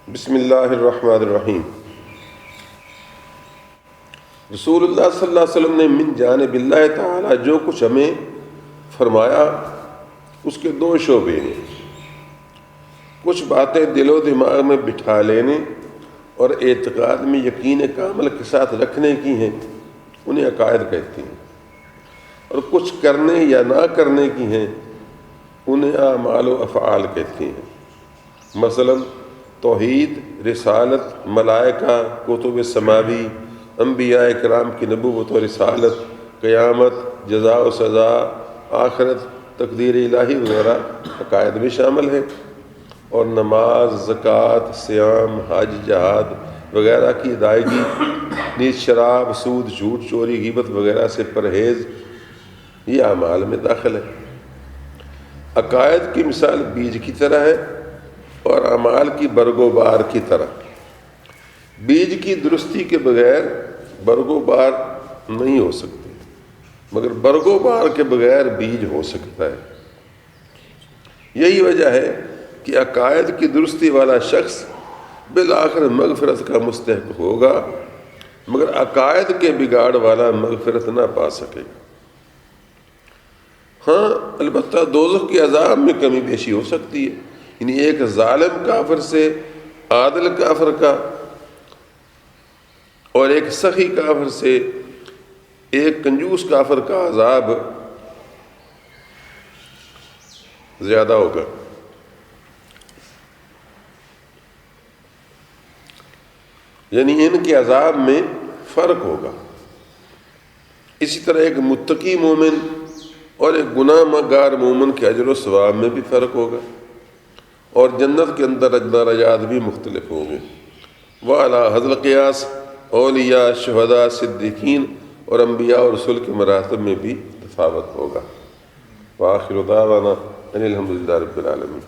بسم اللہ الرحمن الرحیم۔ رسول اللہ صلی اللہ علیہ وسلم نے من جانب اللہ تعالی جو کچھ ہمیں فرمایا اس کے دو شعبے ہیں۔ کچھ باتیں دل و دماغ میں بٹھا لینے اور اعتقاد میں یقین کامل کے ساتھ رکھنے کی ہیں، انہیں عقائد کہتے ہیں، اور کچھ کرنے یا نہ کرنے کی ہیں، انہیں اعمال و افعال کہتے ہیں۔ مثلا توحید، رسالت، ملائکہ، کتب سماوی، انبیاء کرام کی نبوت و رسالت، قیامت، جزا و سزا، آخرت، تقدیر الہی وغیرہ عقائد میں شامل ہے، اور نماز، زکوٰۃ، صیام، حج، جہاد وغیرہ کی ادائیگی، نیز شراب، سود، جھوٹ، چوری، غیبت وغیرہ سے پرہیز یہ اعمال میں داخل ہے۔ عقائد کی مثال بیج کی طرح ہے اور اعمال کی برگ و بار کی طرح۔ بیج کی درستی کے بغیر برگ و بار نہیں ہو سکتی، مگر برگ و بار کے بغیر بیج ہو سکتا ہے۔ یہی وجہ ہے کہ عقائد کی درستی والا شخص بالآخر مغفرت کا مستحق ہوگا، مگر عقائد کے بگاڑ والا مغفرت نہ پا سکے گا۔ ہاں البتہ دوزخ کے عذاب میں کمی بیشی ہو سکتی ہے، یعنی ایک ظالم کافر سے عادل کافر کا اور ایک سخی کافر سے ایک کنجوس کافر کا عذاب زیادہ ہوگا۔ یعنی ان کے عذاب میں فرق ہوگا۔ اسی طرح ایک متقی مومن اور ایک گناہ گار مومن کے اجر و ثواب میں بھی فرق ہوگا، اور جنت کے اندر درجات بھی مختلف ہوں گے۔ وعلی حذف القیاس اولیاء، شہداء، صدیقین اور انبیاء اور رسول کے مراتب میں بھی تفاوت ہوگا۔ وآخر دعوانا ان الحمد للہ رب العالمین۔